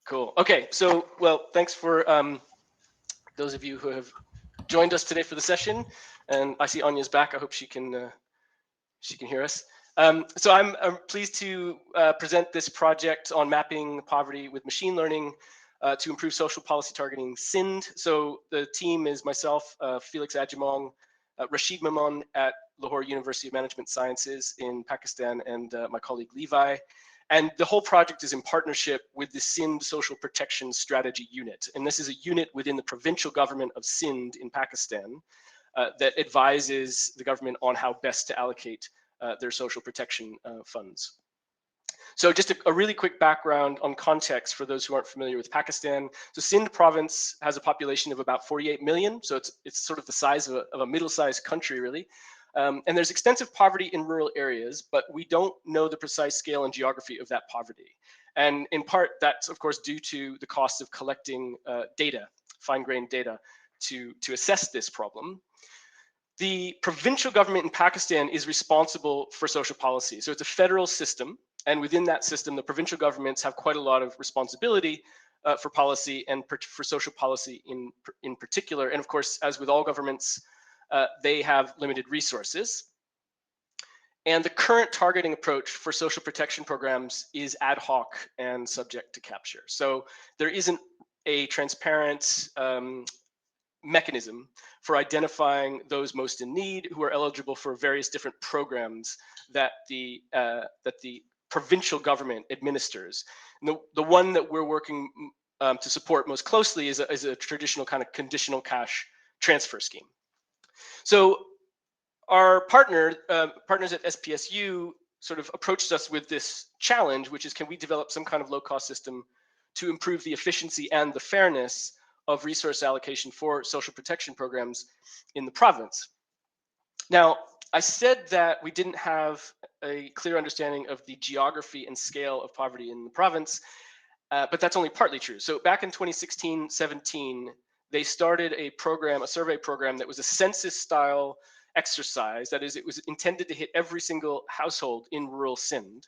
Cool. Okay, so, well, thanks for those of you who have joined us today for the session. And I see Anya's back. I hope she can hear us. So I'm pleased to present this project on mapping poverty with machine learning to improve social policy targeting SIND. So the team is myself, Felix Ajimong, Rashid Maman at Lahore University of Management Sciences in Pakistan, and my colleague Levi. And the whole project is in partnership with the Sindh Social Protection Strategy Unit. And this is a unit within the provincial government of Sindh in Pakistan that advises the government on how best to allocate their social protection funds. So just a really quick background on context for those who aren't familiar with Pakistan. So Sindh province has a population of about 48 million. So it's sort of the size of a middle-sized country, really. And there's extensive poverty in rural areas, but we don't know the precise scale and geography of that poverty. And in part, that's of course due to the cost of collecting data, fine-grained data, to assess this problem. The provincial government in Pakistan is responsible for social policy. So it's a federal system. And within that system, the provincial governments have quite a lot of responsibility for policy and for social policy in particular. And of course, as with all governments, they have limited resources. And the current targeting approach for social protection programs is ad hoc and subject to capture. So there isn't a transparent mechanism for identifying those most in need who are eligible for various different programs that the provincial government administers. And the one that we're working to support most closely is a traditional kind of conditional cash transfer scheme. So our partners at SPSU sort of approached us with this challenge, which is, can we develop some kind of low-cost system to improve the efficiency and the fairness of resource allocation for social protection programs in the province? Now, I said that we didn't have a clear understanding of the geography and scale of poverty in the province, but that's only partly true. So back in 2016-17, they started a survey program that was a census-style exercise. That is, it was intended to hit every single household in rural Sindh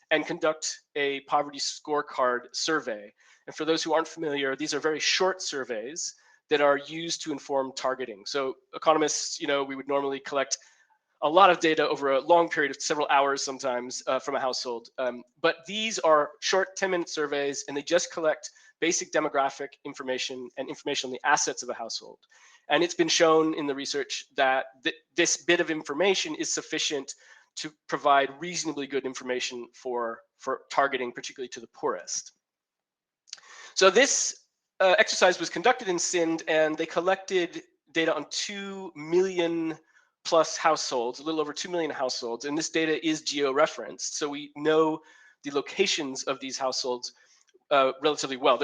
and conduct a poverty scorecard survey. And for those who aren't familiar, these are very short surveys that are used to inform targeting. So economists, we would normally collect a lot of data over a long period of several hours sometimes from a household. But these are short 10-minute surveys, and they just collect basic demographic information and information on the assets of a household. And it's been shown in the research that this bit of information is sufficient to provide reasonably good information for targeting, particularly to the poorest. So this exercise was conducted in Sindh, and they collected data on 2 million plus households, a little over 2 million households. And this data is geo-referenced. So we know the locations of these households relatively well.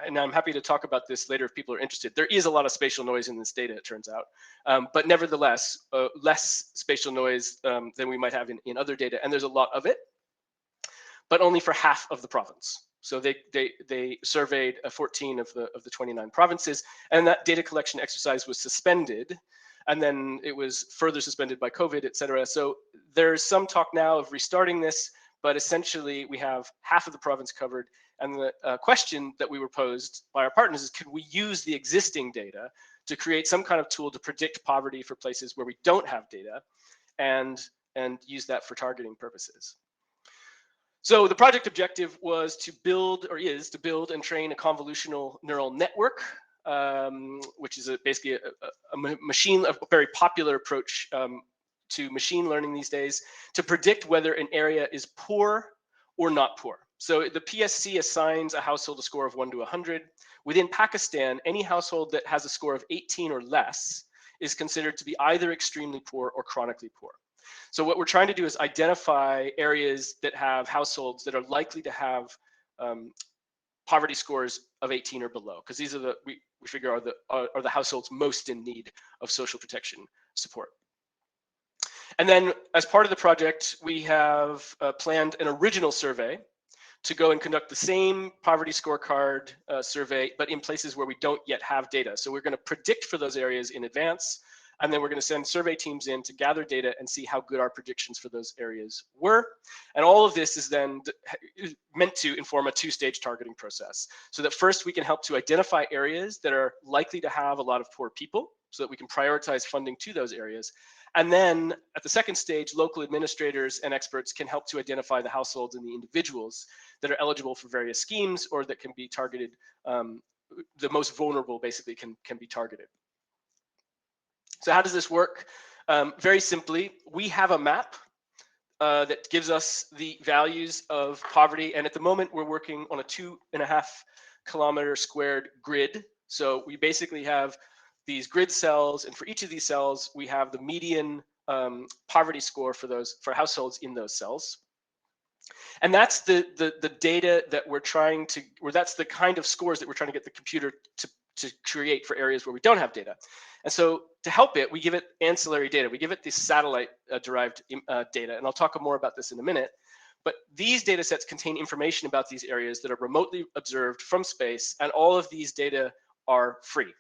And I'm happy to talk about this later if people are interested. There is a lot of spatial noise in this data, it turns out. But nevertheless, less spatial noise than we might have in other data. And there's a lot of it, but only for half of the province. So they surveyed 14 of the 29 provinces, and that data collection exercise was suspended. And then it was further suspended by COVID, et cetera. So there's some talk now of restarting this, but essentially we have half of the province covered. And the question that we were posed by our partners is, could we use the existing data to create some kind of tool to predict poverty for places where we don't have data, and use that for targeting purposes? So the project objective was to build and train a convolutional neural network, which is basically a very popular approach to machine learning these days, to predict whether an area is poor or not poor. So the PSC assigns a household a score of 1 to 100. Within Pakistan, any household that has a score of 18 or less is considered to be either extremely poor or chronically poor. So what we're trying to do is identify areas that have households that are likely to have poverty scores of 18 or below, because these are we figure are the households most in need of social protection support. And then as part of the project, we have planned an original survey to go and conduct the same poverty scorecard survey, but in places where we don't yet have data. So we're going to predict for those areas in advance, And then we're going to send survey teams in to gather data and see how good our predictions for those areas were. And all of this is then meant to inform a two-stage targeting process. So that first we can help to identify areas that are likely to have a lot of poor people so that we can prioritize funding to those areas. And then at the second stage, local administrators and experts can help to identify the households and the individuals that are eligible for various schemes or that can be targeted. The most vulnerable basically can be targeted. So how does this work? Very simply, we have a map that gives us the values of poverty. And at the moment, we're working on a 2.5 kilometer squared grid. So we basically have these grid cells, and for each of these cells, we have the median poverty score for households in those cells. And that's the data that we're trying to, or that's the kind of scores that we're trying to get the computer to create for areas where we don't have data. And so to help it, we give it ancillary data. We give it this satellite derived data, and I'll talk more about this in a minute. But these data sets contain information about these areas that are remotely observed from space, and all of these data are free.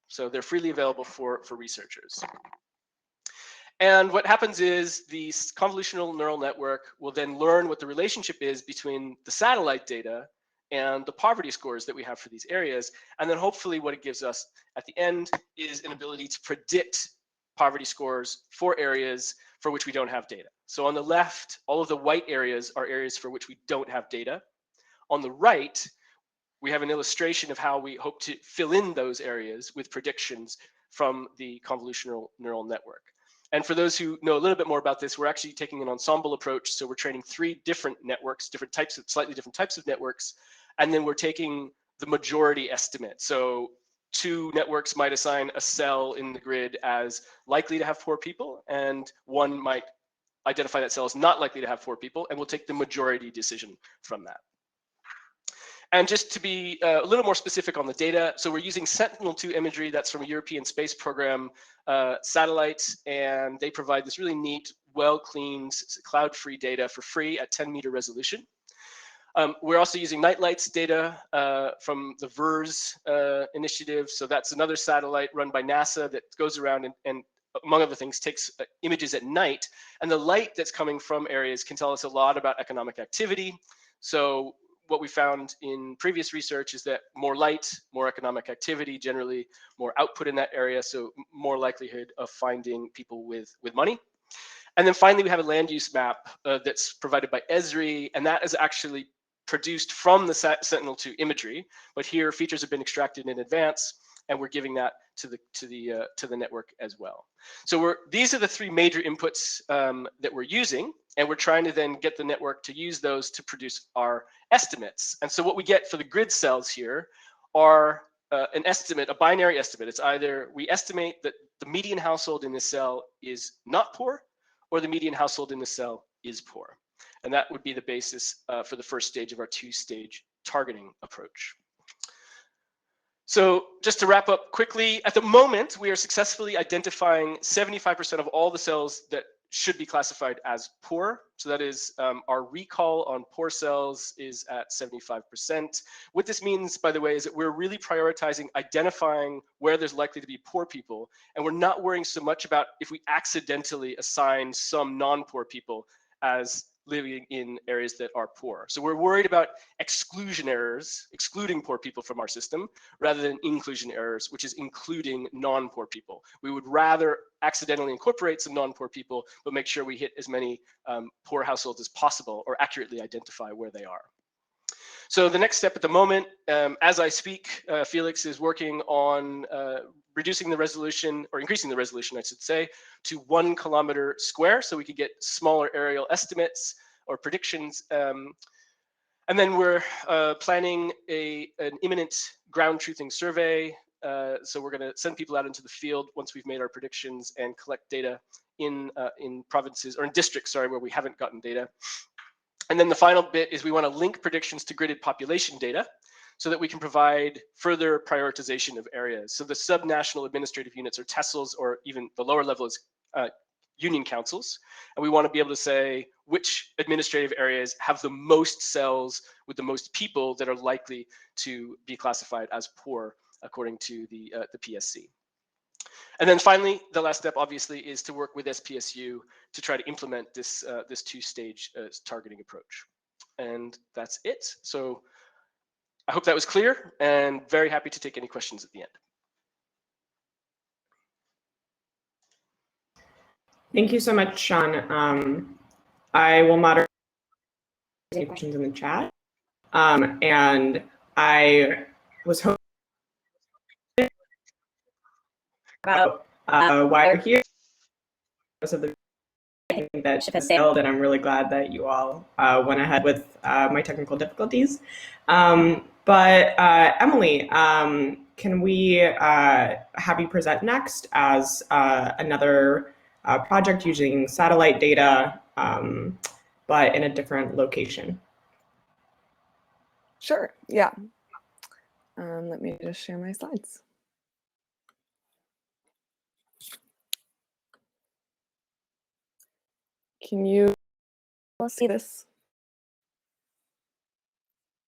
So they're freely available for researchers. And what happens is the convolutional neural network will then learn what the relationship is between the satellite data and the poverty scores that we have for these areas. And then hopefully what it gives us at the end is an ability to predict poverty scores for areas for which we don't have data. So on the left, all of the white areas are areas for which we don't have data. On the right, we have an illustration of how we hope to fill in those areas with predictions from the convolutional neural network. And for those who know a little bit more about this, we're actually taking an ensemble approach. So we're training 3 different networks, slightly different types of networks. And then we're taking the majority estimate. So 2 networks might assign a cell in the grid as likely to have poor people, and 1 might identify that cell as not likely to have poor people, and we'll take the majority decision from that. And just to be a little more specific on the data, so we're using Sentinel-2 imagery. That's from a European Space Program satellites, and they provide this really neat, well-cleaned, cloud-free data for free at 10-meter resolution. We're also using Nightlight's data from the VERS initiative. So that's another satellite run by NASA that goes around and among other things, takes images at night. And the light that's coming from areas can tell us a lot about economic activity. So what we found in previous research is that more light, more economic activity, generally more output in that area, so more likelihood of finding people with money. And then finally, we have a land use map that's provided by Esri, and that is actually produced from the Sentinel-2 imagery. But here, features have been extracted in advance, and we're giving that to the network as well. So these are the 3 major inputs that we're using, and we're trying to then get the network to use those to produce our estimates. And so what we get for the grid cells here are an estimate, a binary estimate. It's either we estimate that the median household in this cell is not poor, or the median household in the cell is poor. And that would be the basis for the first stage of our 2-stage targeting approach. So just to wrap up quickly, at the moment, we are successfully identifying 75% of all the cells that should be classified as poor. So that is our recall on poor cells is at 75%. What this means, by the way, is that we're really prioritizing identifying where there's likely to be poor people. And we're not worrying so much about if we accidentally assign some non-poor people as living in areas that are poor. So we're worried about exclusion errors, excluding poor people from our system, rather than inclusion errors, which is including non-poor people. We would rather accidentally incorporate some non-poor people, but make sure we hit as many poor households as possible or accurately identify where they are. So the next step at the moment, as I speak, Felix is working on reducing the resolution, or increasing the resolution, I should say, to 1 kilometer square, so we could get smaller aerial estimates or predictions. And then we're planning an imminent ground truthing survey. So we're going to send people out into the field once we've made our predictions and collect data in provinces, or in districts, sorry, where we haven't gotten data. And then the final bit is we want to link predictions to gridded population data so that we can provide further prioritization of areas. So the subnational administrative units, or TESOLs, or even the lower level is union councils. And we want to be able to say which administrative areas have the most cells with the most people that are likely to be classified as poor according to the PSC. And then finally, the last step obviously is to work with SPSU to try to implement this this two-stage targeting approach. And that's it. So I hope that was clear, and very happy to take any questions at the end. Thank you so much, Sean. I will moderate any questions in the chat. And I was hoping about why you're here. I think that ship has sailed, and I'm really glad that you all went ahead with my technical difficulties. But Emily, can we have you present next as another project using satellite data, but in a different location? Sure, yeah. Let me just share my slides. Can you see this?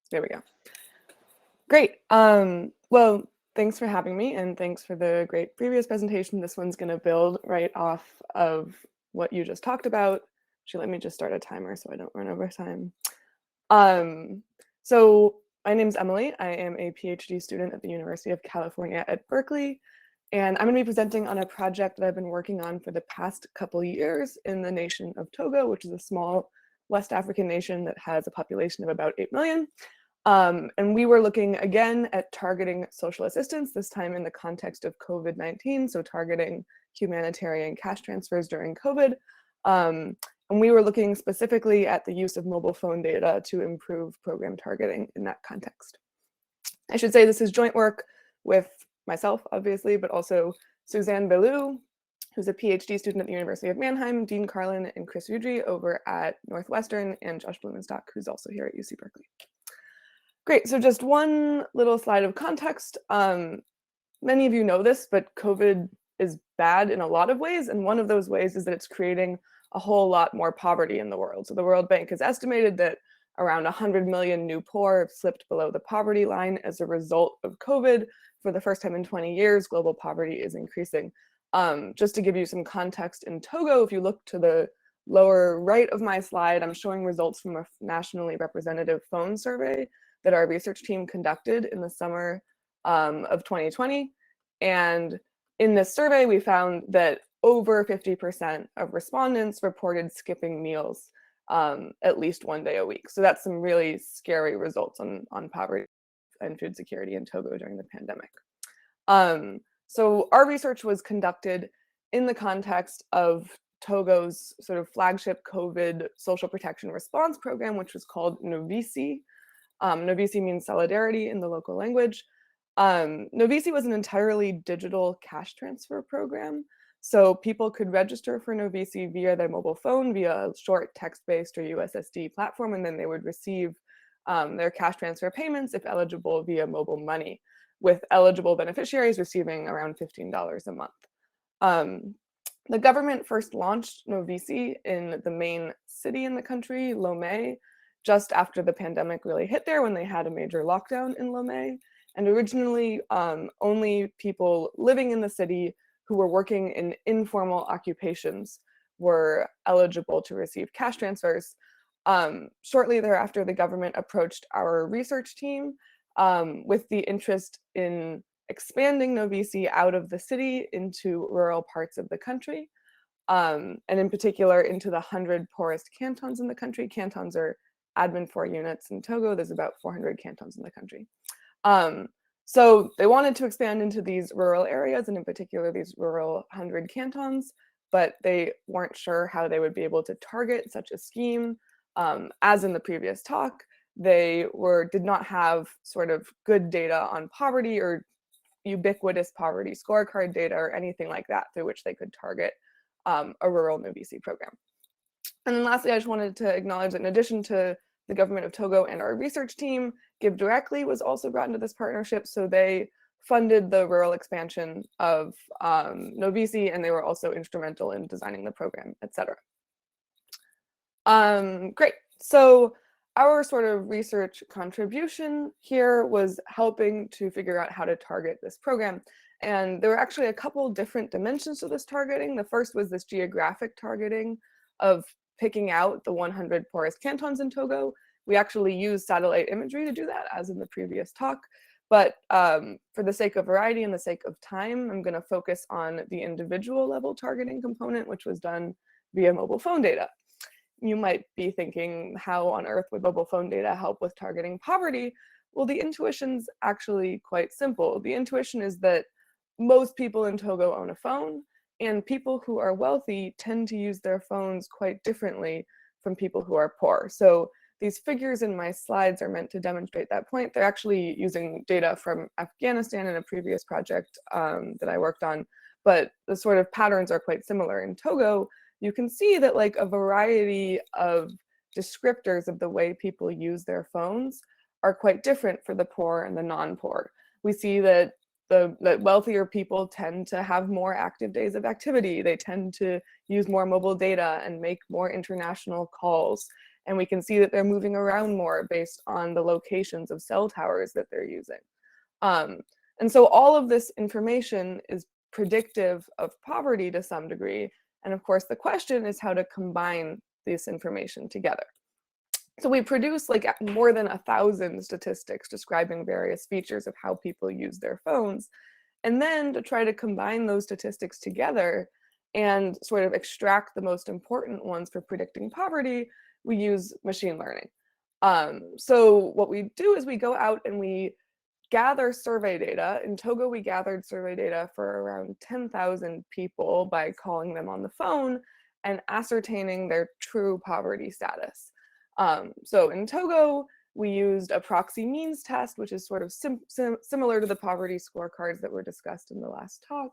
There we go. Great. Well, thanks for having me, and thanks for the great previous presentation. This one's going to build right off of what you just talked about. Actually, let me just start a timer so I don't run over time. So my name's Emily. I am a PhD student at the University of California at Berkeley, and I'm going to be presenting on a project that I've been working on for the past couple years in the nation of Togo, which is a small West African nation that has a population of about 8 million. And we were looking again at targeting social assistance, this time in the context of COVID-19, so targeting humanitarian cash transfers during COVID. And we were looking specifically at the use of mobile phone data to improve program targeting in that context. I should say this is joint work with myself, obviously, but also Suzanne Bellou, who's a PhD student at the University of Mannheim, Dean Carlin and Chris Udry over at Northwestern, and Josh Blumenstock, who's also here at UC Berkeley. Great, so just one little slide of context. Many of you know this, but COVID is bad in a lot of ways, and one of those ways is that it's creating a whole lot more poverty in the world. So the World Bank has estimated that around 100 million new poor have slipped below the poverty line as a result of COVID. For the first time in 20 years, global poverty is increasing. Just to give you some context, in Togo, if you look to the lower right of my slide, I'm showing results from a nationally representative phone survey that our research team conducted in the summer of 2020. And in this survey, we found that over 50% of respondents reported skipping meals at least one day a week. So that's some really scary results on poverty and food security in Togo during the pandemic. So our research was conducted in the context of Togo's sort of flagship COVID social protection response program, which was called Novisi. Novisi means solidarity in the local language. Novisi was an entirely digital cash transfer program. So people could register for Novisi via their mobile phone, via a short text-based or USSD platform, and then they would receive their cash transfer payments if eligible via mobile money, with eligible beneficiaries receiving around $15 a month. The government first launched Novisi in the main city in the country, Lomé, just after the pandemic really hit there when they had a major lockdown in Lomé. And originally, only people living in the city who were working in informal occupations were eligible to receive cash transfers. Shortly thereafter, the government approached our research team with the interest in expanding Novisi out of the city into rural parts of the country, and in particular into the 100 poorest cantons in the country. Cantons are admin 4 units in Togo. There's about 400 cantons in the country. So they wanted to expand into these rural areas, and in particular these rural 100 cantons, but they weren't sure how they would be able to target such a scheme. As in the previous talk, they did not have sort of good data on poverty or ubiquitous poverty scorecard data or anything like that through which they could target a rural Novisi program. And then lastly, I just wanted to acknowledge that in addition to the government of Togo and our research team, Give Directly was also brought into this partnership. So they funded the rural expansion of Novisi, and they were also instrumental in designing the program, etc. Great. So our sort of research contribution here was helping to figure out how to target this program. And there were actually a couple different dimensions to this targeting. The first was this geographic targeting of picking out the 100 poorest cantons in Togo. We actually used satellite imagery to do that, as in the previous talk. But for the sake of variety and the sake of time, I'm going to focus on the individual level targeting component, which was done via mobile phone data. You might be thinking, how on earth would mobile phone data help with targeting poverty? Well, the intuition's actually quite simple. The intuition is that most people in Togo own a phone, and people who are wealthy tend to use their phones quite differently from people who are poor. So these figures in my slides are meant to demonstrate that point. They're actually using data from Afghanistan in a previous project that I worked on, but the sort of patterns are quite similar. In Togo, you can see that like a variety of descriptors of the way people use their phones are quite different for the poor and the non-poor. We see that the wealthier people tend to have more active days of activity. They tend to use more mobile data and make more international calls. And we can see that they're moving around more based on the locations of cell towers that they're using. And so all of this information is predictive of poverty to some degree. And of course, the question is how to combine this information together. So we produce like more than 1,000 statistics describing various features of how people use their phones. And then to try to combine those statistics together and sort of extract the most important ones for predicting poverty, we use machine learning. So what we do is we go out and we gather survey data. In Togo, we gathered survey data for around 10,000 people by calling them on the phone and ascertaining their true poverty status. So in Togo, we used a proxy means test, which is sort of similar to the poverty scorecards that were discussed in the last talk.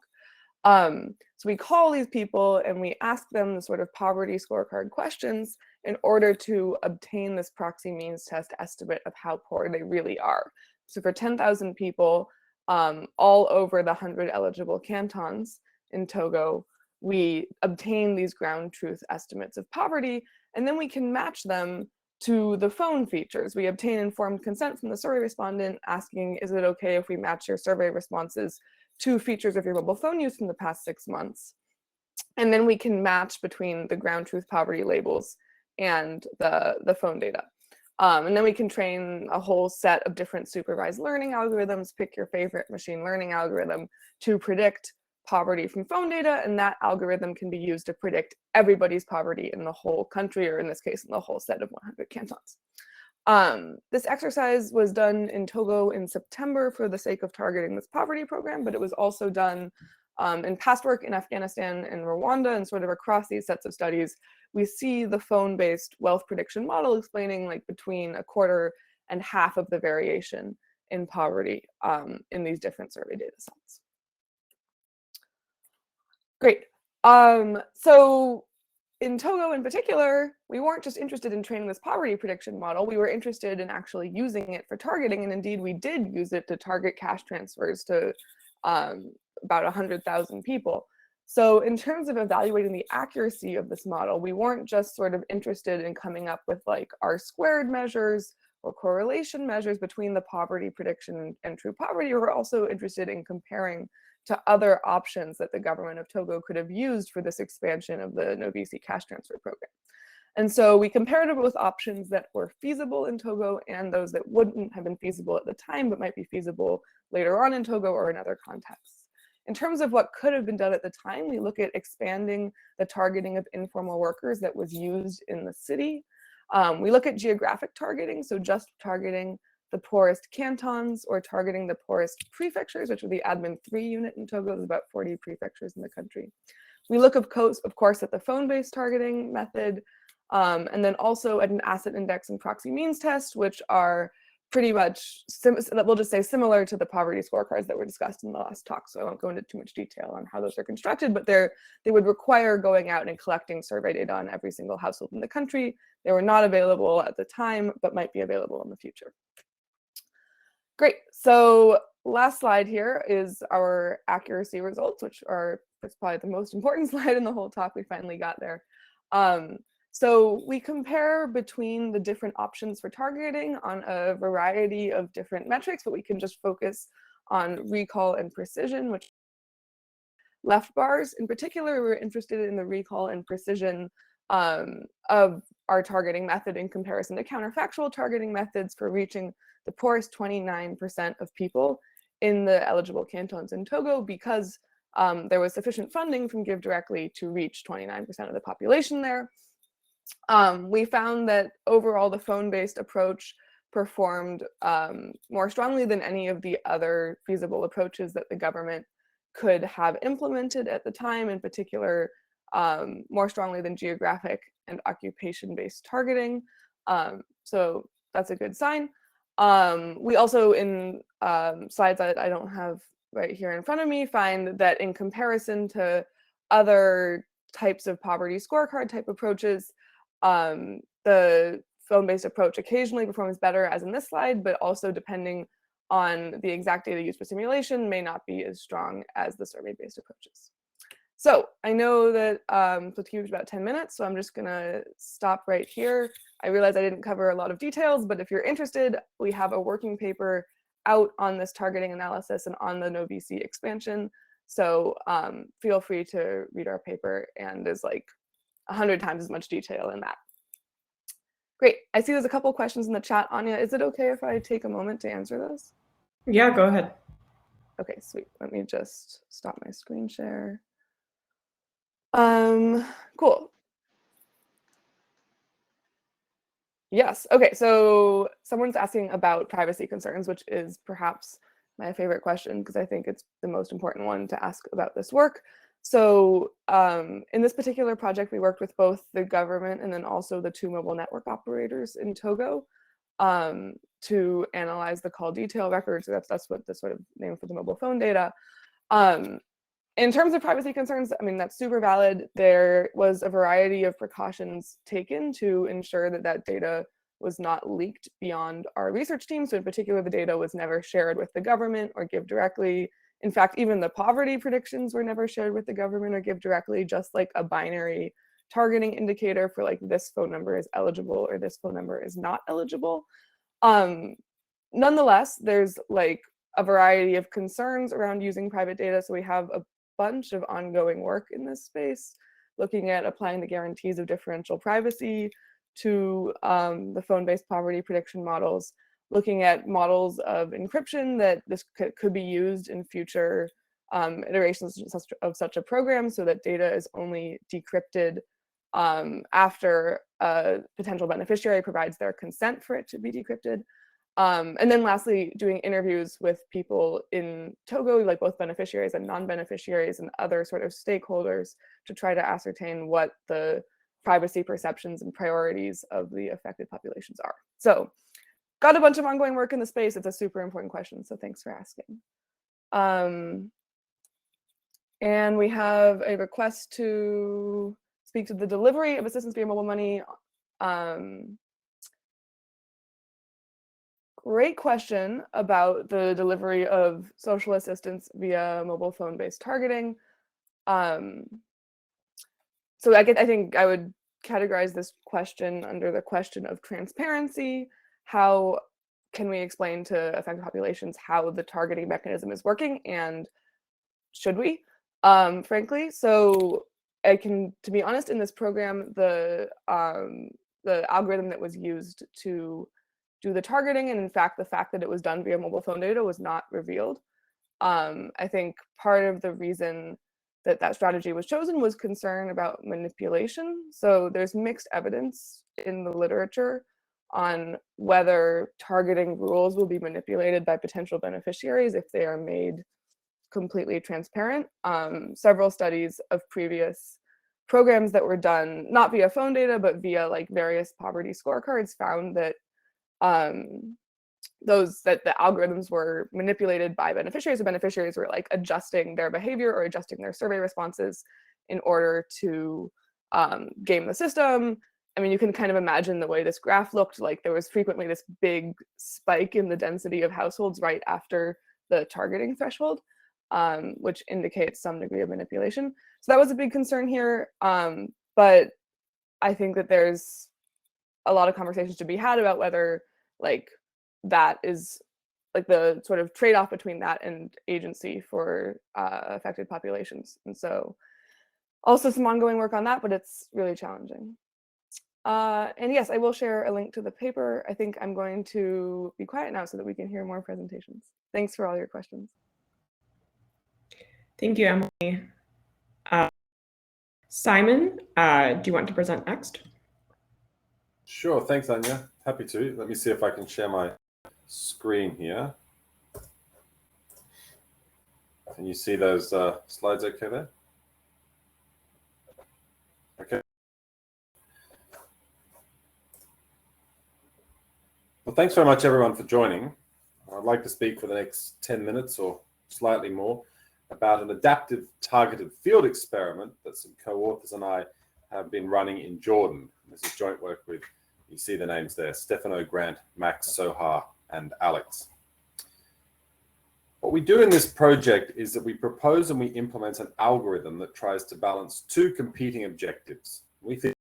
So we call these people and we ask them the sort of poverty scorecard questions in order to obtain this proxy means test estimate of how poor they really are. So for 10,000 people, all over the 100 eligible cantons in Togo, we obtain these ground truth estimates of poverty, and then we can match them to the phone features. We obtain informed consent from the survey respondent asking, is it okay if we match your survey responses to features of your mobile phone use from the past 6 months? And then we can match between the ground truth poverty labels and the phone data. And then we can train a whole set of different supervised learning algorithms, pick your favorite machine learning algorithm to predict poverty from phone data, and that algorithm can be used to predict everybody's poverty in the whole country, or in this case, in the whole set of 100 cantons. This exercise was done in Togo in September for the sake of targeting this poverty program, but it was also done in past work in Afghanistan and Rwanda, and sort of across these sets of studies, we see the phone-based wealth prediction model explaining like between 1/4 and half of the variation in poverty in these different survey data sets. Great. So in Togo in particular, we weren't just interested in training this poverty prediction model, we were interested in actually using it for targeting, and indeed we did use it to target cash transfers to about 100,000 people. So in terms of evaluating the accuracy of this model, we weren't just sort of interested in coming up with like R-squared measures or correlation measures between the poverty prediction and true poverty. We were also interested in comparing to other options that the government of Togo could have used for this expansion of the Novisi cash transfer program. And so we compared it with options that were feasible in Togo and those that wouldn't have been feasible at the time, but might be feasible later on in Togo or in other contexts. In terms of what could have been done at the time, we look at expanding the targeting of informal workers that was used in the city. We look at geographic targeting, so just targeting the poorest cantons or targeting the poorest prefectures, which are the admin 3 unit in Togo. There's about 40 prefectures in the country. We look, of course, at the phone-based targeting method, and then also at an asset index and proxy means test, which are pretty much, we'll just say similar to the poverty scorecards that were discussed in the last talk. So I won't go into too much detail on how those are constructed, but they would require going out and collecting survey data on every single household in the country. They were not available at the time, but might be available in the future. Great, so last slide here is our accuracy results, which are, it's probably the most important slide in the whole talk. We finally got there. So we compare between the different options for targeting on a variety of different metrics, but we can just focus on recall and precision, which left bars. In particular, we're interested in the recall and precision of our targeting method in comparison to counterfactual targeting methods for reaching the poorest 29% of people in the eligible cantons in Togo, because there was sufficient funding from Give Directly to reach 29% of the population there. We found that overall the phone-based approach performed more strongly than any of the other feasible approaches that the government could have implemented at the time, in particular, more strongly than geographic and occupation-based targeting. So that's a good sign. We also, in slides that I don't have right here in front of me, find that in comparison to other types of poverty scorecard type approaches, the phone-based approach occasionally performs better, as in this slide, but also depending on the exact data used for simulation may not be as strong as the survey-based approaches. So I know that so to about 10 minutes, so I'm just gonna stop right here. I realize I didn't cover a lot of details, but if you're interested, we have a working paper out on this targeting analysis and on the NoVC expansion. So feel free to read our paper, and there's like 100 times as much detail in that. Great. I see there's a couple questions in the chat. Anya, is it okay if I take a moment to answer those? Yeah, go ahead. Okay, sweet. Let me just stop my screen share. Cool. Yes. Okay. So someone's asking about privacy concerns, which is perhaps my favorite question because I think it's the most important one to ask about this work. So in this particular project, we worked with both the government and then also the 2 mobile network operators in Togo to analyze the call detail records. So that's what the sort of name for the mobile phone data. In terms of privacy concerns, I mean, that's super valid. There was a variety of precautions taken to ensure that that data was not leaked beyond our research team. So in particular, the data was never shared with the government or Give Directly. In fact, even the poverty predictions were never shared with the government or Give Directly, just like a binary targeting indicator for like this phone number is eligible or this phone number is not eligible. Nonetheless, there's like a variety of concerns around using private data. So we have a bunch of ongoing work in this space, looking at applying the guarantees of differential privacy to the phone-based poverty prediction models, looking at models of encryption that this could be used in future iterations of such a program so that data is only decrypted after a potential beneficiary provides their consent for it to be decrypted. And then lastly, doing interviews with people in Togo, like both beneficiaries and non-beneficiaries and other sort of stakeholders to try to ascertain what the privacy perceptions and priorities of the affected populations are. So got a bunch of ongoing work in the space. It's a super important question, so thanks for asking. And we have a request to speak to the delivery of assistance via mobile money. Great question about the delivery of social assistance via mobile phone-based targeting. So I think I would categorize this question under the question of transparency. How can we explain to affected populations how the targeting mechanism is working, and should we, frankly? So to be honest, in this program, the algorithm that was used to do the targeting, and in fact, the fact that it was done via mobile phone data was not revealed. I think part of the reason that that strategy was chosen was concern about manipulation. So there's mixed evidence in the literature on whether targeting rules will be manipulated by potential beneficiaries if they are made completely transparent. Several studies of previous programs that were done not via phone data, but via like various poverty scorecards found that the algorithms were manipulated by beneficiaries, and beneficiaries were like adjusting their behavior or adjusting their survey responses in order to game the system. I mean, you can kind of imagine the way this graph looked like. There was frequently this big spike in the density of households right after the targeting threshold, which indicates some degree of manipulation. So that was a big concern here. But I think that there's a lot of conversations to be had about whether like that is like the sort of trade-off between that and agency for affected populations. And so also some ongoing work on that, but it's really challenging. And yes, I will share a link to the paper. I think I'm going to be quiet now so that we can hear more presentations. Thanks for all your questions. Thank you, Emily. Simon, do you want to present next? Sure, thanks, Anya. Happy to. Let me see if I can share my screen here. Can you see those slides okay there? Okay. Well, thanks very much, everyone, for joining. I'd like to speak for the next 10 minutes or slightly more about an adaptive targeted field experiment that some co-authors and I have been running in Jordan. This is joint work with, you see the names there, Stefano, Grant, Max, Sohar, and Alex. What we do in this project is that we propose and we implement an algorithm that tries to balance two competing objectives. We think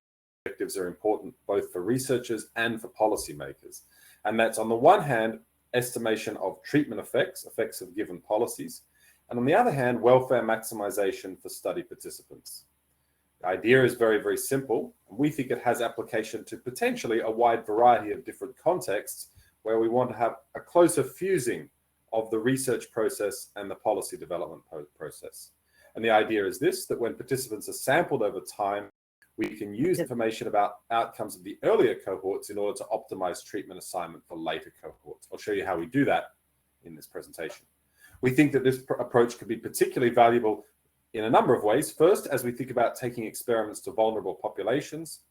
objectives are important both for researchers and for policymakers. And that's on the one hand, estimation of treatment effects of given policies, and on the other hand, welfare maximization for study participants. The idea is very, very simple, and we think it has application to potentially a wide variety of different contexts where we want to have a closer fusing of the research process and the policy development process. And the idea is this, that when participants are sampled over time, we can use information about outcomes of the earlier cohorts in order to optimize treatment assignment for later cohorts. I'll show you how we do that in this presentation. We think that this approach could be particularly valuable in a number of ways. First, as we think about taking experiments to vulnerable populations.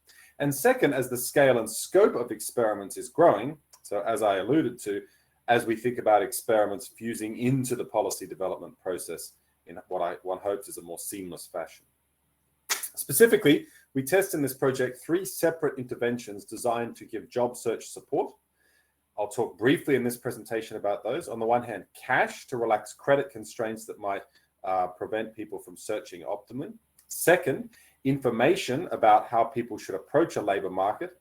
And second, as the scale and scope of experiments is growing. So as I alluded to, as we think about experiments fusing into the policy development process in what one hopes is a more seamless fashion. Specifically, we test in this project 3 separate interventions designed to give job search support. I'll talk briefly in this presentation about those. On the one hand, cash to relax credit constraints that might prevent people from searching optimally. Second, information about how people should approach a labor market.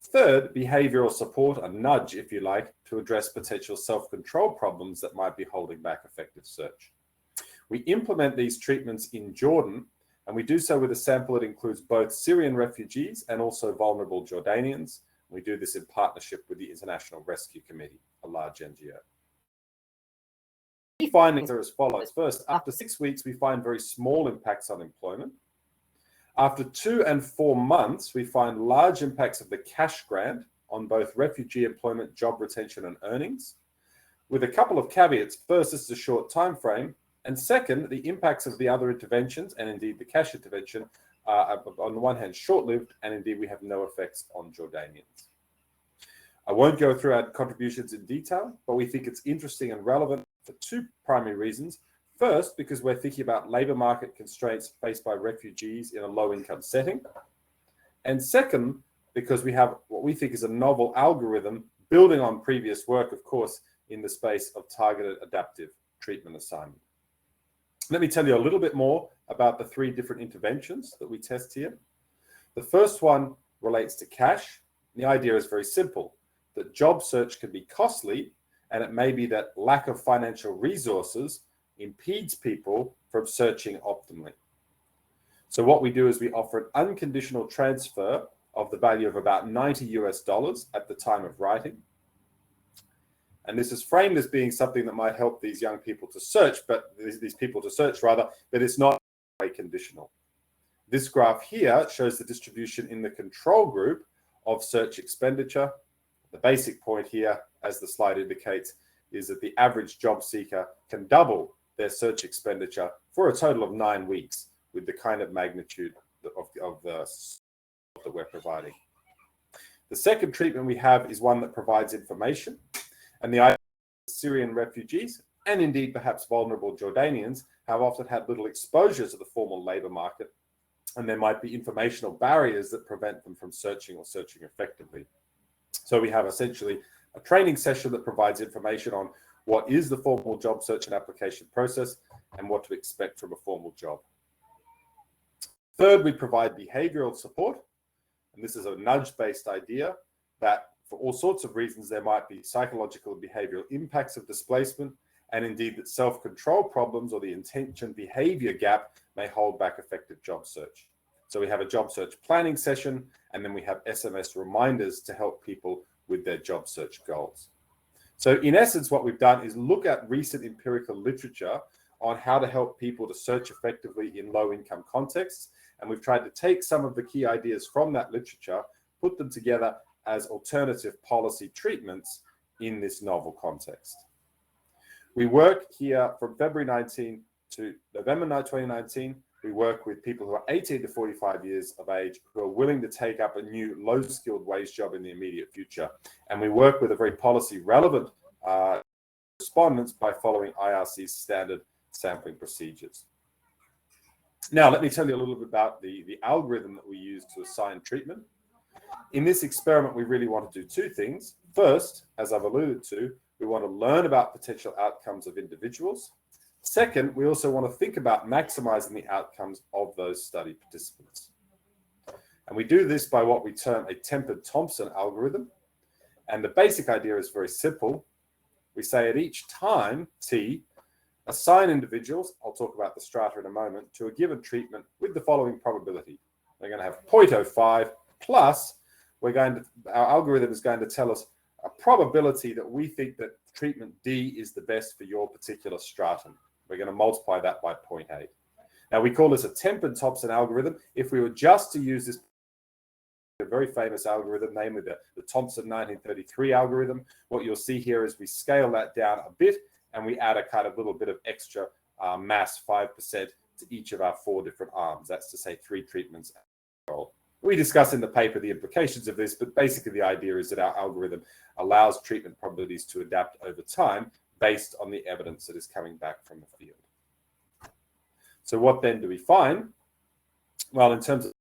Third, behavioral support, a nudge, if you like, to address potential self-control problems that might be holding back effective search. We implement these treatments in Jordan, and we do so with a sample that includes both Syrian refugees and also vulnerable Jordanians. We do this in partnership with the International Rescue Committee, a large NGO. Key findings are as follows. First, after 6 weeks, we find very small impacts on employment. After 2 and 4 months, we find large impacts of the cash grant on both refugee employment, job retention, and earnings, with a couple of caveats. First, this is a short time frame, and second, the impacts of the other interventions, and indeed the cash intervention, are on the one hand short-lived, and indeed we have no effects on Jordanians. I won't go through our contributions in detail, but we think it's interesting and relevant for 2 primary reasons. First, because we're thinking about labor market constraints faced by refugees in a low-income setting. And second, because we have what we think is a novel algorithm building on previous work, of course, in the space of targeted adaptive treatment assignment. Let me tell you a little bit more about the 3 different interventions that we test here. The first one relates to cash. The idea is very simple, that job search can be costly, and it may be that lack of financial resources impedes people from searching optimally. So what we do is we offer an unconditional transfer of the value of about $90 US at the time of writing. And this is framed as being something that might help these young people to search, but these people to search rather, but it's not conditional. This graph here shows the distribution in the control group of search expenditure. The basic point here, as the slide indicates, is that the average job seeker can double their search expenditure for a total of 9 weeks with the kind of magnitude of the that we're providing. The second treatment we have is one that provides information, and the idea is Syrian refugees, and indeed perhaps vulnerable Jordanians, have often had little exposure to the formal labor market, and there might be informational barriers that prevent them from searching or searching effectively. So we have essentially a training session that provides information on what is the formal job search and application process and what to expect from a formal job. Third, we provide behavioral support, and this is a nudge-based idea that for all sorts of reasons, there might be psychological and behavioral impacts of displacement, and indeed that self-control problems or the intention behavior gap may hold back effective job search. So we have a job search planning session, and then we have SMS reminders to help people with their job search goals. So in essence, what we've done is look at recent empirical literature on how to help people to search effectively in low-income contexts, and we've tried to take some of the key ideas from that literature, put them together as alternative policy treatments in this novel context. We work here from February 19 to November 2019. We work with people who are 18 to 45 years of age who are willing to take up a new low-skilled wage job in the immediate future. And we work with a very policy-relevant respondents by following IRC's standard sampling procedures. Now, let me tell you a little bit about the algorithm that we use to assign treatment. In this experiment, we really want to do two things. First, as I've alluded to, we want to learn about potential outcomes of individuals. Second, we also want to think about maximizing the outcomes of those study participants. And we do this by what we term a tempered Thompson algorithm. And the basic idea is very simple. We say at each time, T, assign individuals, I'll talk about the strata in a moment, to a given treatment with the following probability. They're going to have 0.05 plus, our algorithm is going to tell us a probability that we think that treatment D is the best for your particular stratum. We're going to multiply that by 0.8. Now, we call this a tempered Thompson algorithm. If we were just to use this a very famous algorithm, namely the Thompson 1933 algorithm, what you'll see here is we scale that down a bit and we add a kind of little bit of extra mass, 5%, to each of our 4 different arms. That's to say 3 treatments. We discuss in the paper the implications of this, but basically the idea is that our algorithm allows treatment probabilities to adapt over time based on the evidence that is coming back from the field. So what then do we find? Well, in terms of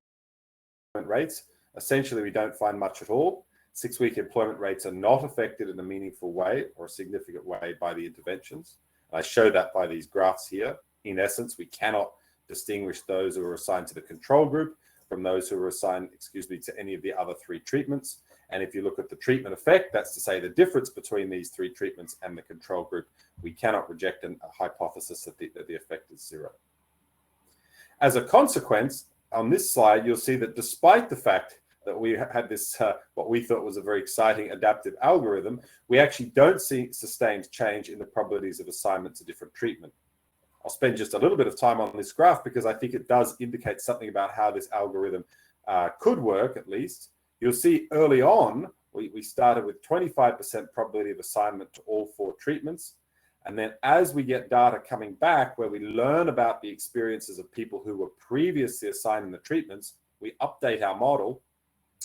employment rates, essentially we don't find much at all. 6-week employment rates are not affected in a meaningful way or a significant way by the interventions. I show that by these graphs here. In essence, we cannot distinguish those who are assigned to the control group from those who are assigned, to any of the other 3 treatments. And if you look at the treatment effect, that's to say the difference between these 3 treatments and the control group, we cannot reject a hypothesis that the effect is 0. As a consequence, on this slide, you'll see that despite the fact that we had this, what we thought was a very exciting adaptive algorithm, we actually don't see sustained change in the probabilities of assignment to different treatment. I'll spend just a little bit of time on this graph because I think it does indicate something about how this algorithm could work, at least. You'll see early on, we started with 25% probability of assignment to all 4 treatments. And then as we get data coming back where we learn about the experiences of people who were previously assigned in the treatments, we update our model.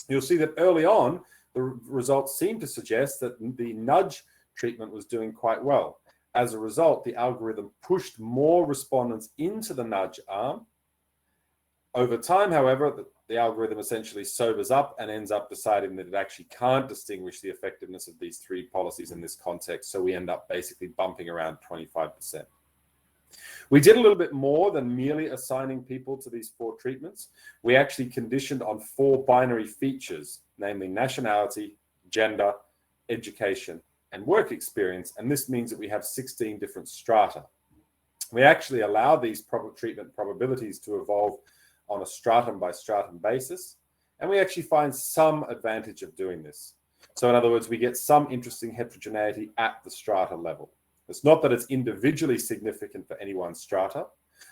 You'll see that early on, the results seem to suggest that the nudge treatment was doing quite well. As a result, the algorithm pushed more respondents into the nudge arm. Over time, however, the algorithm essentially sobers up and ends up deciding that it actually can't distinguish the effectiveness of these 3 policies in this context. So we end up basically bumping around 25%. We did a little bit more than merely assigning people to these 4 treatments. We actually conditioned on 4 binary features, namely nationality, gender, education, and work experience. And this means that we have 16 different strata. We actually allow these treatment probabilities to evolve on a stratum by stratum basis. And we actually find some advantage of doing this. So in other words, we get some interesting heterogeneity at the strata level. It's not that it's individually significant for any one strata,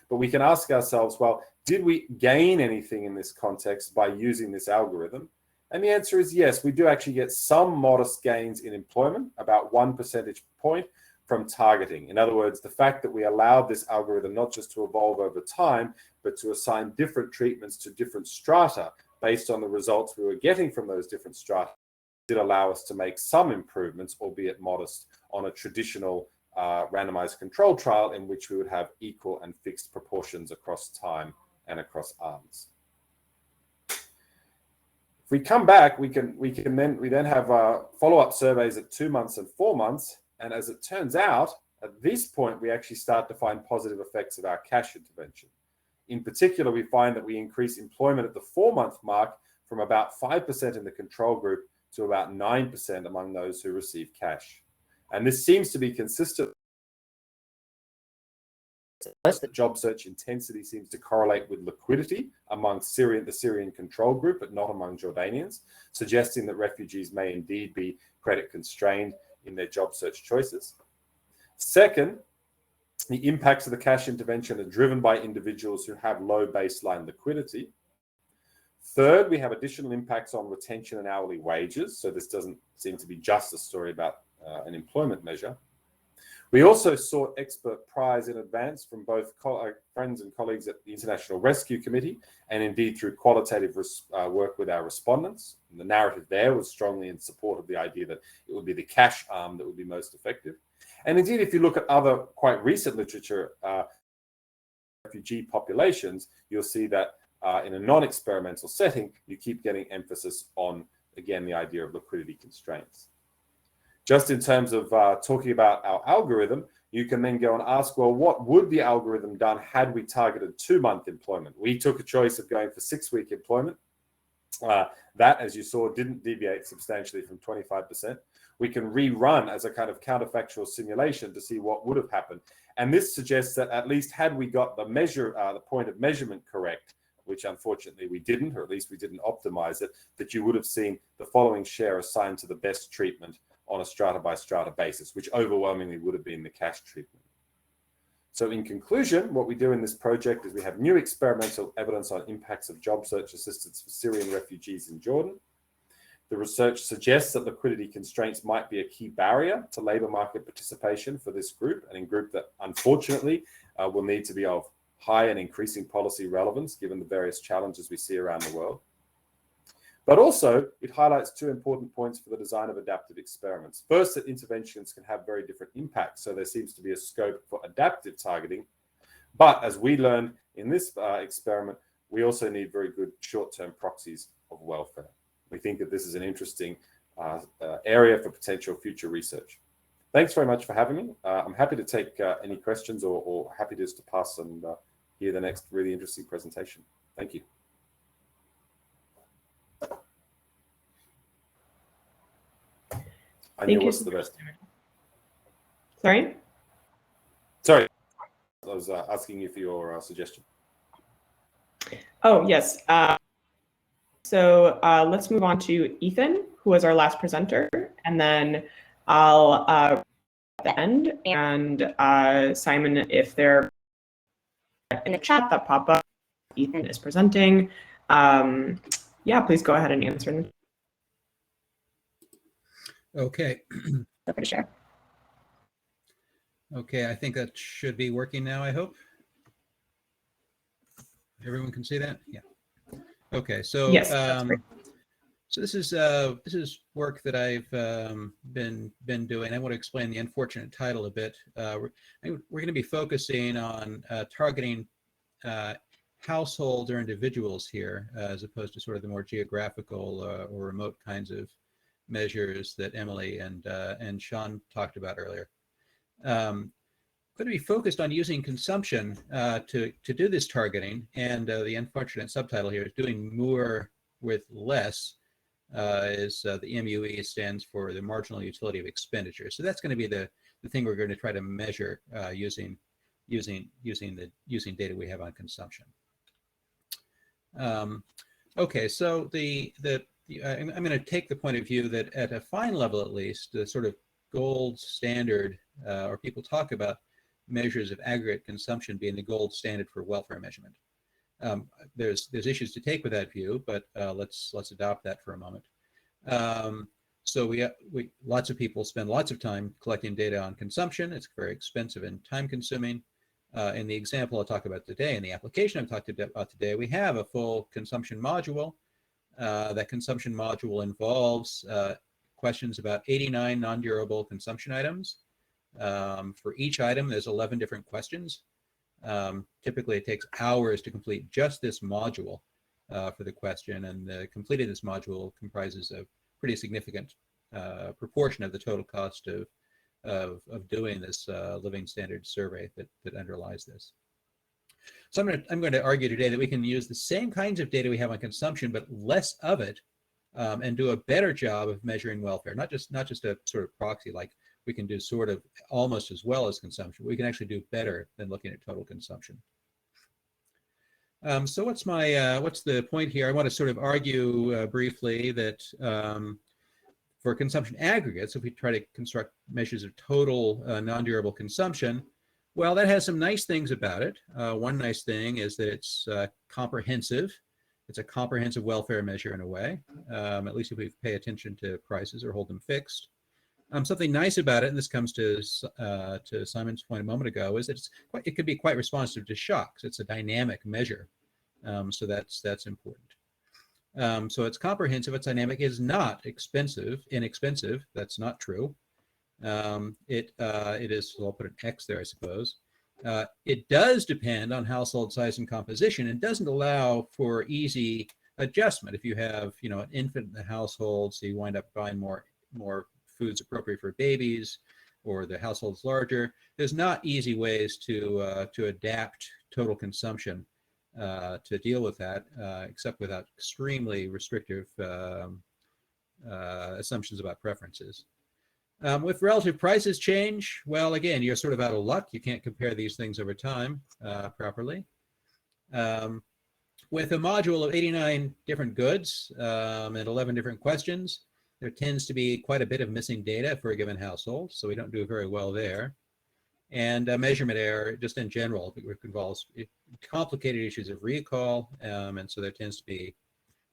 but we can ask ourselves, well, did we gain anything in this context by using this algorithm? And the answer is yes, we do actually get some modest gains in employment, about 1 percentage point from targeting. In other words, the fact that we allowed this algorithm not just to evolve over time, but to assign different treatments to different strata based on the results we were getting from those different strata did allow us to make some improvements, albeit modest, on a traditional randomized control trial in which we would have equal and fixed proportions across time and across arms. If we come back, we then have follow-up surveys at 2 months and 4 months. And as it turns out, at this point, we actually start to find positive effects of our cash intervention. In particular, we find that we increase employment at the 4-month mark from about 5% in the control group to about 9% among those who receive cash. And this seems to be consistent. The job search intensity seems to correlate with liquidity among the Syrian control group, but not among Jordanians, suggesting that refugees may indeed be credit constrained in their job search choices. Second, the impacts of the cash intervention are driven by individuals who have low baseline liquidity. Third, we have additional impacts on retention and hourly wages. So this doesn't seem to be just a story about an employment measure. We also sought expert priors in advance from both friends and colleagues at the International Rescue Committee, and indeed through qualitative work with our respondents. And the narrative there was strongly in support of the idea that it would be the cash arm that would be most effective. And indeed, if you look at other quite recent literature, refugee populations, you'll see that in a non-experimental setting, you keep getting emphasis on, again, the idea of liquidity constraints. Just in terms of talking about our algorithm, you can then go and ask, well, what would the algorithm done had we targeted 2-month employment? We took a choice of going for 6-week employment. That, as you saw, didn't deviate substantially from 25%. We can rerun as a kind of counterfactual simulation to see what would have happened. And this suggests that at least had we got the point of measurement correct, which unfortunately we didn't, or at least we didn't optimize it, that you would have seen the following share assigned to the best treatment on a strata by strata basis, which overwhelmingly would have been the cash treatment. So in conclusion, what we do in this project is we have new experimental evidence on impacts of job search assistance for Syrian refugees in Jordan. The research suggests that liquidity constraints might be a key barrier to labour market participation for this group, and a group that unfortunately will need to be of high and increasing policy relevance given the various challenges we see around the world. But also, it highlights 2 important points for the design of adaptive experiments. First, that interventions can have very different impacts, so there seems to be a scope for adaptive targeting. But as we learned in this experiment, we also need very good short-term proxies of welfare. We think that this is an interesting area for potential future research. Thanks very much for having me. I'm happy to take any questions or happy just to pass and hear the next really interesting presentation. Thank you. Anya, what's the best? Sorry? Sorry, I was asking you for your suggestion. Oh, yes. So let's move on to Ethan, who was our last presenter, and then I'll at the end, and Simon, if they're in the chat that pop up, Ethan is presenting. Yeah, please go ahead and answer. Okay. Feel free to share. Okay, I think that should be working now, I hope. Everyone can see that? Yeah. Okay, so yes, that's great. So this is work that I've been doing. I want to explain the unfortunate title a bit. We're going to be focusing on targeting households or individuals here, as opposed to sort of the more geographical or remote kinds of measures that Emily and Sean talked about earlier. Going to be focused on using consumption to do this targeting, and the unfortunate subtitle here is doing more with less. The MUE stands for the marginal utility of expenditure. So that's going to be the thing we're going to try to measure using data we have on consumption. Okay, so I'm going to take the point of view that at a fine level, at least, the sort of gold standard, or people talk about measures of aggregate consumption being the gold standard for welfare measurement. There's issues to take with that view, but let's adopt that for a moment. So we lots of people spend lots of time collecting data on consumption. It's very expensive and time consuming. In the example I'll talk about today, in the application I've talked about today, we have a full consumption module. That consumption module involves questions about 89 non-durable consumption items. For each item, there's 11 different questions. Typically, it takes hours to complete just this module for the question, and completing this module comprises a pretty significant proportion of the total cost of doing this living standards survey that underlies this. So I'm going to argue today that we can use the same kinds of data we have on consumption, but less of it and do a better job of measuring welfare, not just a sort of proxy like we can do sort of almost as well as consumption. We can actually do better than looking at total consumption. So what's the point here? I want to sort of argue briefly that for consumption aggregates, if we try to construct measures of total non-durable consumption, well, that has some nice things about it. One nice thing is that it's comprehensive. It's a comprehensive welfare measure in a way, at least if we pay attention to prices or hold them fixed. Something nice about it, and this comes to Simon's point a moment ago, is that it could be quite responsive to shocks. It's a dynamic measure, so that's important. So it's comprehensive, it's dynamic, it is not inexpensive. That's not true. It is, so I'll put an X there, I suppose. It does depend on household size and composition, and doesn't allow for easy adjustment. If you have, an infant in the household, so you wind up buying more foods appropriate for babies, or the household's larger, there's not easy ways to adapt total consumption to deal with that, except without extremely restrictive assumptions about preferences. With relative prices change, well, again, you're sort of out of luck. You can't compare these things over time properly. With a module of 89 different goods and 11 different questions, there tends to be quite a bit of missing data for a given household, so we don't do very well there. And measurement error, just in general, involves complicated issues of recall, and so there tends to be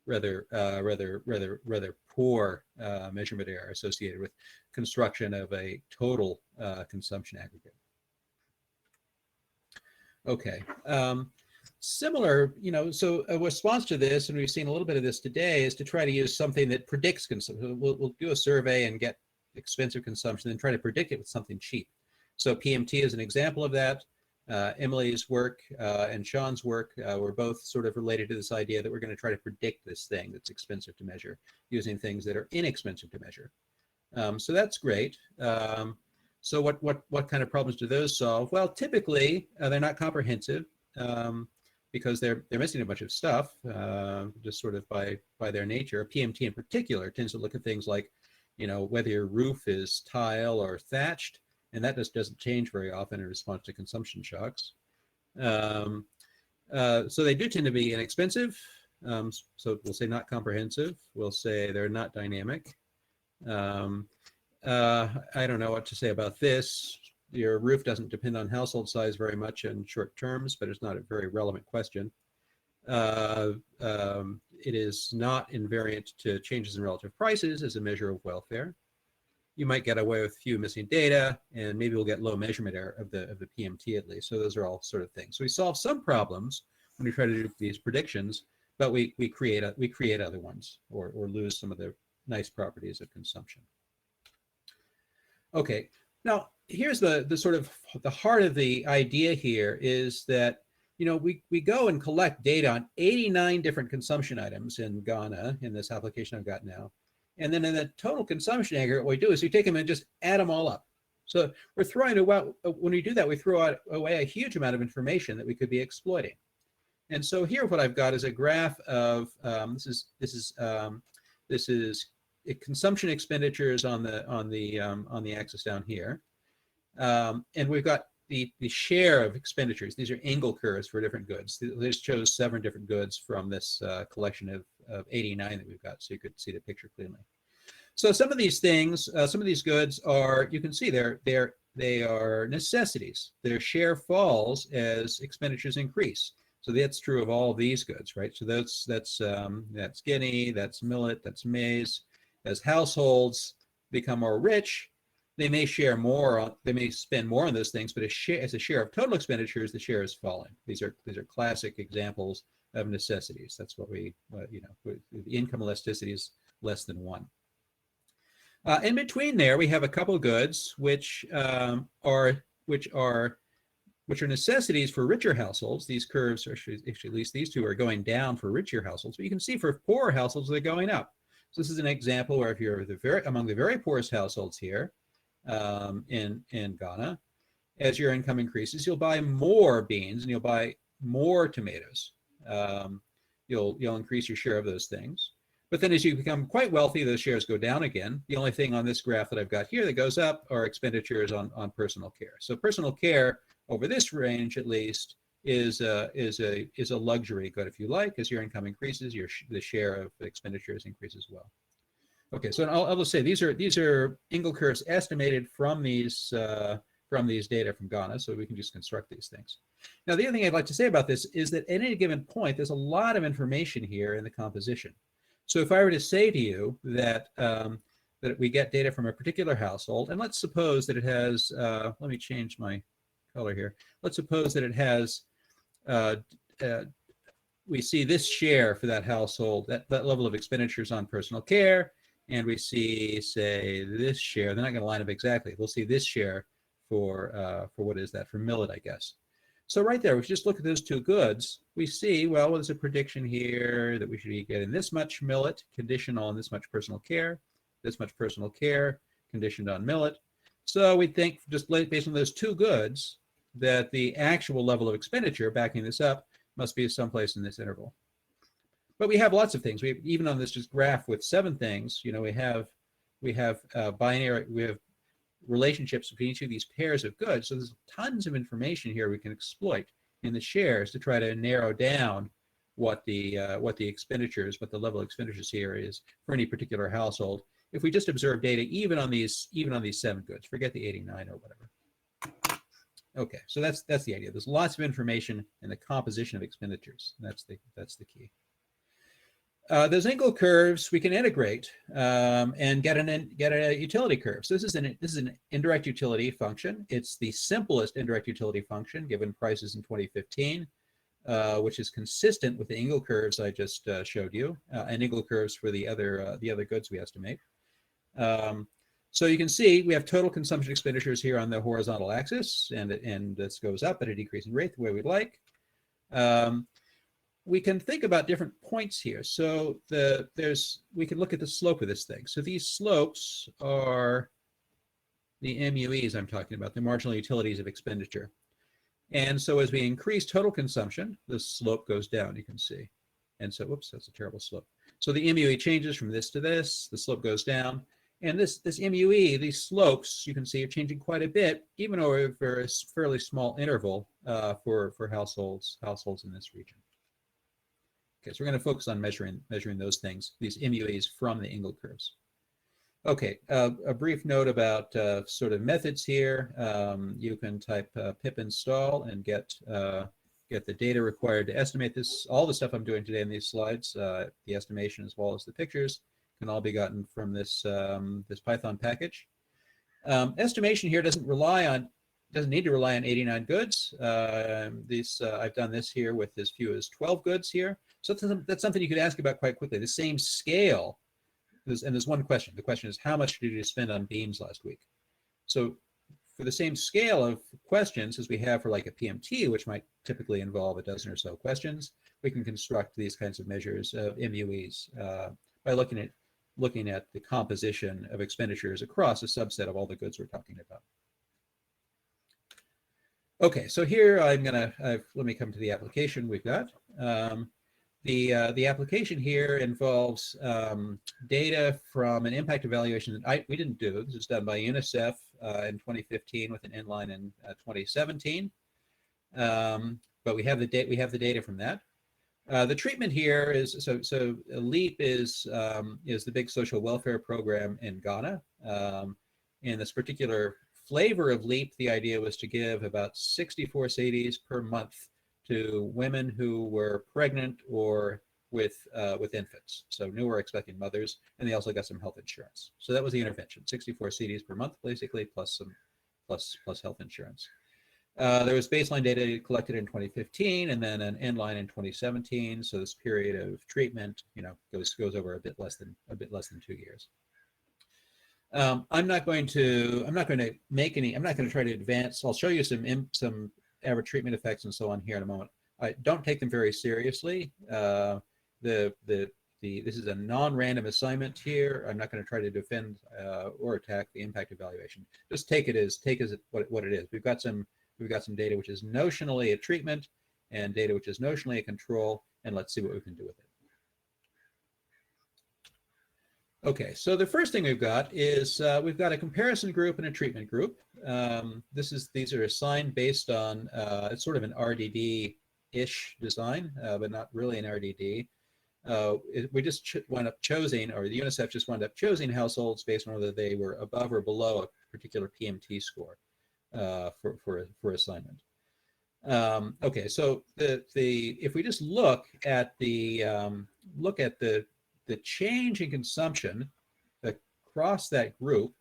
rather poor measurement error associated with construction of a total consumption aggregate. Okay, similar, so a response to this, and we've seen a little bit of this today, is to try to use something that predicts consumption. We'll do a survey and get expensive consumption, then try to predict it with something cheap. So PMT is an example of that. Emily's work and Sean's work were both sort of related to this idea that we're going to try to predict this thing that's expensive to measure using things that are inexpensive to measure. So that's great. So what kind of problems do those solve? Well, typically they're not comprehensive because they're missing a bunch of stuff just sort of by their nature. PMT in particular tends to look at things like, whether your roof is tile or thatched, and that just doesn't change very often in response to consumption shocks. So they do tend to be inexpensive. So we'll say not comprehensive. We'll say they're not dynamic. I don't know what to say about this. Your roof doesn't depend on household size very much in short terms, but it's not a very relevant question. It is not invariant to changes in relative prices as a measure of welfare. You might get away with a few missing data, and maybe we'll get low measurement error of the PMT at least. So those are all sort of things. So we solve some problems when we try to do these predictions, but we create other ones, or lose some of the nice properties of consumption. Okay, now here's the sort of the heart of the idea here is that we go and collect data on 89 different consumption items in Ghana in this application I've got now. And then in the total consumption aggregate, what we do is we take them and just add them all up. So we're throwing away, when we do that, we throw away a huge amount of information that we could be exploiting. And so here what I've got is a graph of, this is consumption expenditures on the axis down here. And we've got the share of expenditures. These are angle curves for different goods. They just chose 7 different goods from this collection of 89 that we've got, so you could see the picture clearly. So some of these things, some of these goods are, you can see they are necessities. Their share falls as expenditures increase. So that's true of all these goods, right? So that's guinea, that's millet, that's maize. As households become more rich, they may share more, they may spend more on those things, but as a share of total expenditures, the share is falling. These are classic examples of necessities. That's what the income elasticity is less than 1. In between there, we have a couple goods which are necessities for richer households. These curves are actually at least these two are going down for richer households, but you can see for poorer households they're going up. So this is an example where if you're among the very poorest households here in Ghana, as your income increases, you'll buy more beans and you'll buy more tomatoes. You'll increase your share of those things. But then as you become quite wealthy, those shares go down again. The only thing on this graph that I've got here that goes up are expenditures on personal care. So personal care over this range, at least, is a luxury good, if you like. As your income increases, the share of expenditures increases as well. Okay, so I'll just say these are Engel curves estimated from these data from Ghana, so we can just construct these things. Now, the other thing I'd like to say about this is that at any given point, there's a lot of information here in the composition. So if I were to say to you that that we get data from a particular household, and let's suppose that it has, let me change my color here. Let's suppose that it has, we see this share for that household, that level of expenditures on personal care, and we see, say, this share. They're not going to line up exactly. We'll see this share for what is that, for millet, I guess. So right there, if we just look at those two goods, we see, well, there's a prediction here that we should be getting this much millet, conditional on this much personal care, conditioned on millet. So we think, just based on those two goods, that the actual level of expenditure, backing this up, must be someplace in this interval. But we have lots of things. Even on this just graph with 7 things, you know, we have relationships between each of these pairs of goods. So there's tons of information here we can exploit in the shares to try to narrow down what the level of expenditures here is for any particular household. If we just observe data even on these 7 goods, forget the 89 or whatever. Okay, so that's the idea. There's lots of information in the composition of expenditures. That's the key. Those Engel curves we can integrate and get a utility curve. So this is an indirect utility function. It's the simplest indirect utility function given prices in 2015, which is consistent with the Engel curves I just showed you, and Engel curves for the other goods we estimate. So you can see we have total consumption expenditures here on the horizontal axis, and this goes up at a decreasing rate the way we'd like. We can think about different points here. So we can look at the slope of this thing. So these slopes are the MUEs I'm talking about, the marginal utilities of expenditure. And so as we increase total consumption, the slope goes down, you can see. And so, whoops, that's a terrible slope. So the MUE changes from this to this, the slope goes down. And this MUE, these slopes, you can see are changing quite a bit, even over a fairly small interval for households in this region. Okay, so we're going to focus on measuring those things, these MUEs from the Engel curves. Okay, a brief note about sort of methods here. You can type pip install and get the data required to estimate this. All the stuff I'm doing today in these slides, the estimation as well as the pictures, can all be gotten from this this Python package. Estimation here doesn't need to rely on 89 goods. I've done this here with as few as 12 goods here. So that's something you could ask about quite quickly. The same scale, and there's one question. The question is, how much did you spend on beans last week? So for the same scale of questions as we have for like a PMT, which might typically involve a dozen or so questions, we can construct these kinds of measures of MUEs by looking at the composition of expenditures across a subset of all the goods we're talking about. Okay, so here let me come to the application we've got. The application here involves data from an impact evaluation that we didn't do. This was done by UNICEF in 2015 with an inline in 2017. But we have the data from that. The treatment here is so LEAP is the big social welfare program in Ghana. In this particular flavor of LEAP, the idea was to give about 64 cedis per month to women who were pregnant or with infants, so new or expecting mothers, and they also got some health insurance. So that was the intervention: 64 cedis per month, basically, plus health insurance. There was baseline data collected in 2015, and then an inline in 2017. So this period of treatment, goes over a bit less than 2 years. I'm not going to try to advance. I'll show you some average treatment effects and so on here in a moment. I don't take them very seriously. This is a non-random assignment here. I'm not going to try to defend or attack the impact evaluation. Just take it as what it is. We've got some data which is notionally a treatment and data which is notionally a control, and let's see what we can do with it. Okay, so the first thing we've got is we've got a comparison group and a treatment group. These are assigned based on it's sort of an RDD-ish design, but not really an RDD. We just wound up choosing, or the UNICEF just wound up choosing households based on whether they were above or below a particular PMT score for assignment. Okay, so if we just look at the change in consumption across that group,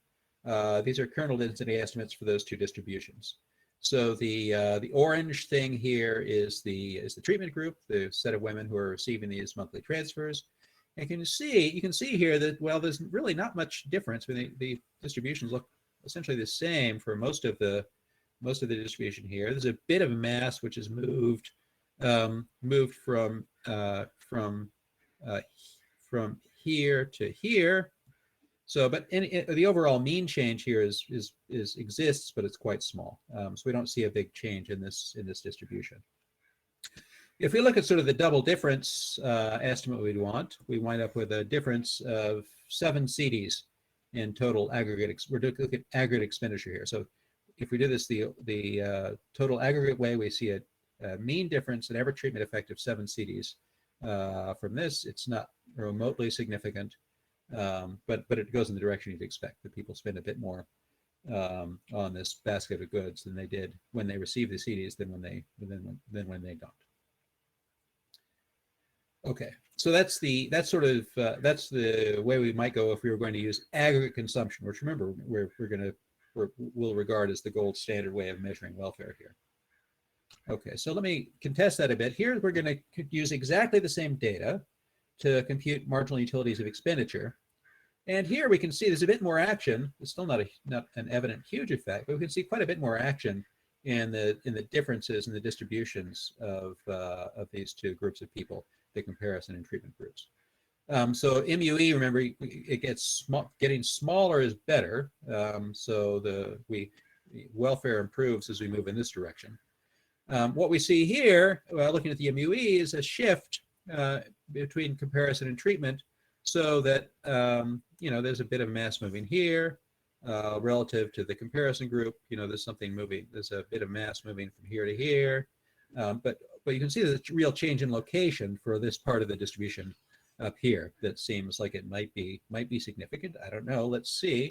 these are kernel density estimates for those two distributions. So the orange thing here is the treatment group, the set of women who are receiving these monthly transfers. And you can see here that, well, there's really not much difference. The distributions look essentially the same for most of the distribution here. There's a bit of mass which is moved from here to here. So, but the overall mean change here exists, but it's quite small. So we don't see a big change in this distribution. If we look at sort of the double difference estimate we wind up with a difference of 7 CDs in total aggregate. We're looking at aggregate expenditure here. So if we do this the total aggregate way, we see a mean difference in average treatment effect of 7 CDs. From this, it's not remotely significant, but it goes in the direction you'd expect, that people spend a bit more on this basket of goods than they did when they received the CDs than when they don't. Okay, so that's the way we might go if we were going to use aggregate consumption, which, remember, we'll regard as the gold standard way of measuring welfare here. Okay, so let me contest that a bit. Here we're going to use exactly the same data to compute marginal utilities of expenditure. And here we can see there's a bit more action. It's still not an evident huge effect, but we can see quite a bit more action in the differences in the distributions of these two groups of people, the comparison and treatment groups. So MUE, remember, it gets getting smaller is better. So welfare improves as we move in this direction. What we see here, looking at the MUE, is a shift between comparison and treatment, so that there's a bit of mass moving here relative to the comparison group. There's something moving. There's a bit of mass moving from here to here, but you can see there's a real change in location for this part of the distribution up here that seems like it might be significant. I don't know. Let's see.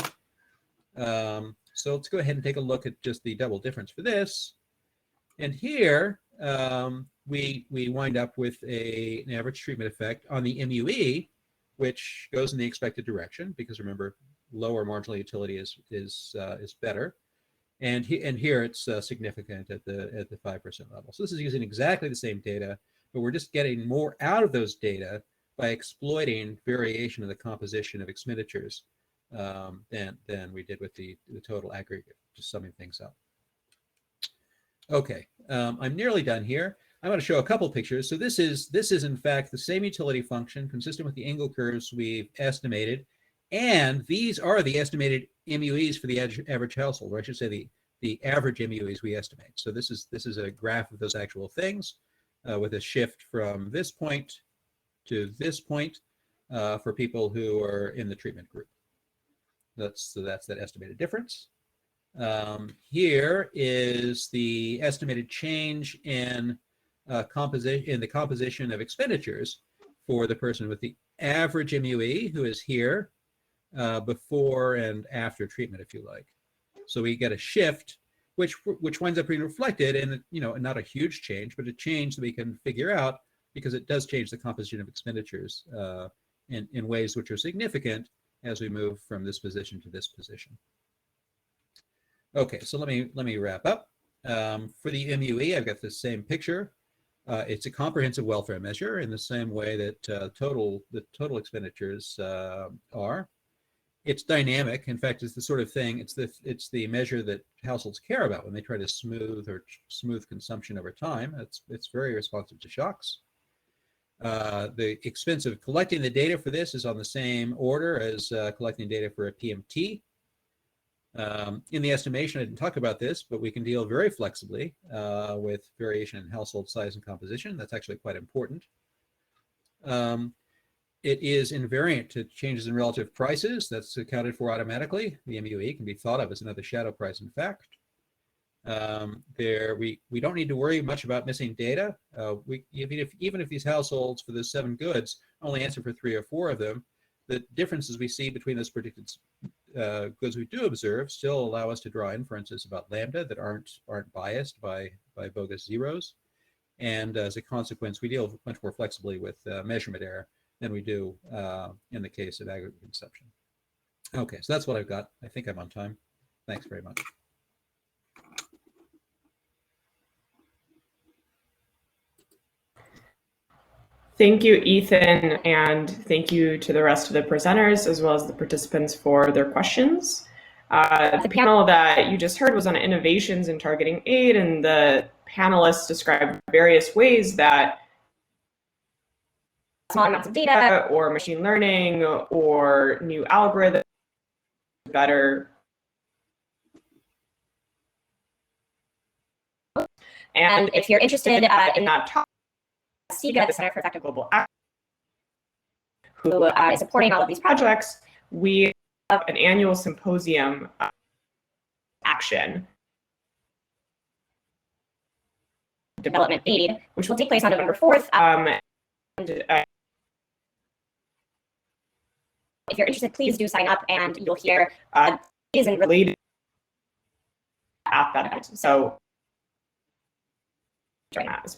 So let's go ahead and take a look at just the double difference for this. And here we wind up with an average treatment effect on the MUE, which goes in the expected direction, because remember, lower marginal utility is better. And here it's significant at the 5% level. So this is using exactly the same data, but we're just getting more out of those data by exploiting variation in the composition of expenditures than we did with the total aggregate, just summing things up. Okay, I'm nearly done here. I want to show a couple pictures. So this is in fact the same utility function consistent with the angle curves we've estimated, and these are the estimated MUEs for the average household, or I should say the average MUEs we estimate. So this is a graph of those actual things with a shift from this point to this point for people who are in the treatment group. That's that estimated difference. Here is the estimated change in the composition of expenditures for the person with the average MUE, who is here before and after treatment, if you like. So we get a shift, which winds up being reflected in not a huge change, but a change that we can figure out because it does change the composition of expenditures in ways which are significant as we move from this position to this position. Okay, so let me wrap up. For the MUE, I've got the same picture. It's a comprehensive welfare measure in the same way that the total expenditures are. It's dynamic. In fact, it's the sort of thing. It's the measure that households care about when they try to smooth consumption over time. It's very responsive to shocks. The expense of collecting the data for this is on the same order as collecting data for a PMT. In the estimation, I didn't talk about this, but we can deal very flexibly with variation in household size and composition. That's actually quite important. It is invariant to changes in relative prices. That's accounted for automatically. The MUE can be thought of as another shadow price in fact. We don't need to worry much about missing data. Even if these households for the 7 goods only answer for 3 or 4 of them, the differences we see between those predicted goods we do observe still allow us to draw inferences about lambda that aren't biased by bogus zeros. And as a consequence, we deal much more flexibly with measurement error than we do in the case of aggregate consumption. Okay, so that's what I've got. I think I'm on time. Thanks very much. Thank you, Ethan, and thank you to the rest of the presenters as well as the participants for their questions. The panel that you just heard was on innovations in targeting aid, and the panelists described various ways that small amounts of data or machine learning or new algorithms better. And if you're interested in that talk, CGA, the Center for Effective Global Action, who is supporting all of these projects, we have an annual symposium action development aid, which will take place on November 4th. If you're interested, please do sign up, and you'll hear isn't related at that event. So join that.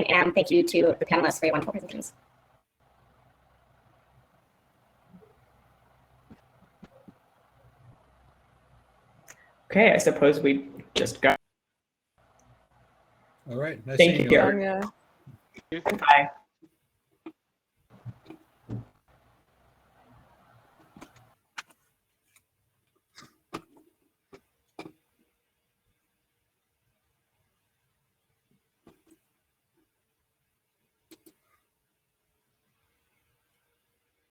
And thank you to the panelists for your wonderful presentations. Okay, I suppose we just go. All right. Nice Thank seeing you. you. Anya. Bye.